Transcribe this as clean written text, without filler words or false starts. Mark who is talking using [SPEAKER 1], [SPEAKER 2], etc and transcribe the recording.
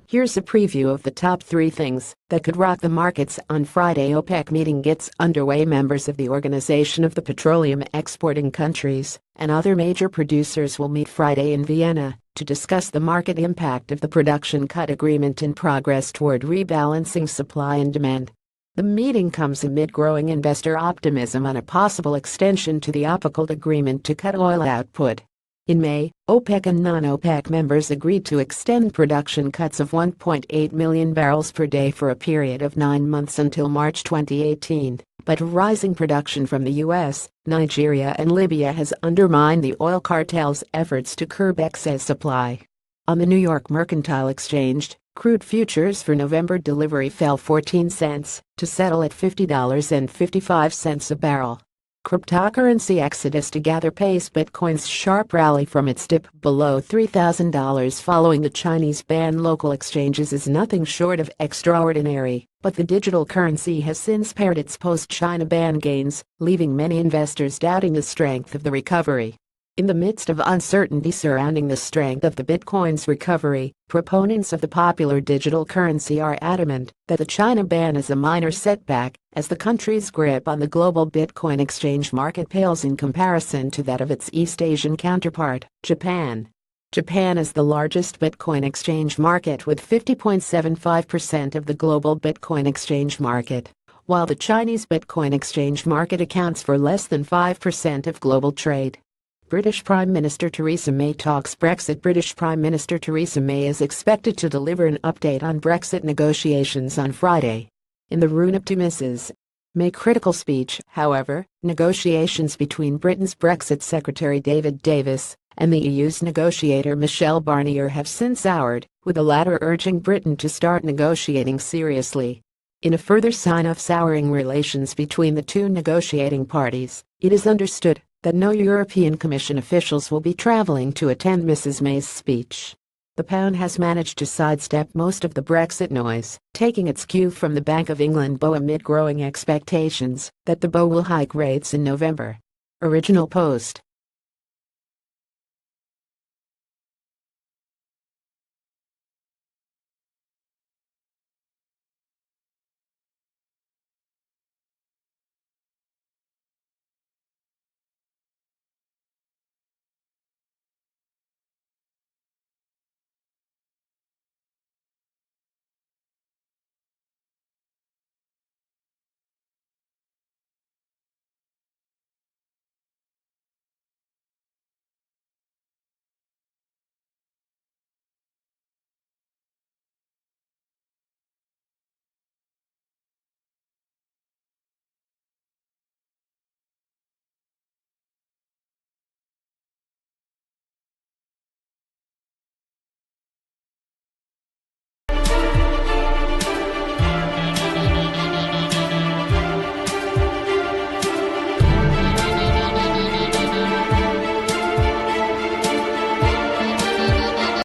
[SPEAKER 1] Here's a preview of the top 3 things that could rock the markets on Friday. OPEC meeting gets underway. Members of the Organization of the Petroleum Exporting Countries and other major producers will meet Friday in Vienna to discuss the market impact of the production cut agreement and progress toward rebalancing supply and demand. The meeting comes amid growing investor optimism on a possible extension to the OPEC agreement to cut oil output. In May, OPEC and non-OPEC members agreed to extend production cuts of 1.8 million barrels per day for a period of 9 months until March 2018, but rising production from the U.S., Nigeria and Libya has undermined the oil cartel's efforts to curb excess supply. On the New York Mercantile Exchange, crude futures for November delivery fell 14 cents to settle at $50.55 a barrel. Cryptocurrency exodus to gather pace. Bitcoin's sharp rally from its dip below $3,000 following the Chinese ban local exchanges is nothing short of extraordinary, but the digital currency has since pared its post-China ban gains, leaving many investors doubting the strength of the recovery. In the midst of uncertainty surrounding the strength of the Bitcoin's recovery, proponents of the popular digital currency are adamant that the China ban is a minor setback, as the country's grip on the global Bitcoin exchange market pales in comparison to that of its East Asian counterpart, Japan. Japan is the largest Bitcoin exchange market with 50.75% of the global Bitcoin exchange market, while the Chinese Bitcoin exchange market accounts for less than 5% of global trade. British Prime Minister Theresa May talks Brexit. British Prime Minister Theresa May is expected to deliver an update on Brexit negotiations on Friday. In the run-up to Mrs. May critical speech, however, negotiations between Britain's Brexit Secretary David Davis and the EU's negotiator Michel Barnier have since soured, with the latter urging Britain to start negotiating seriously. In a further sign of souring relations between the two negotiating parties, it is understood that no European Commission officials will be traveling to attend Mrs. May's speech. The pound has managed to sidestep most of the Brexit noise, taking its cue from the Bank of England BOE amid growing expectations that the BOE will hike rates in November. Original post.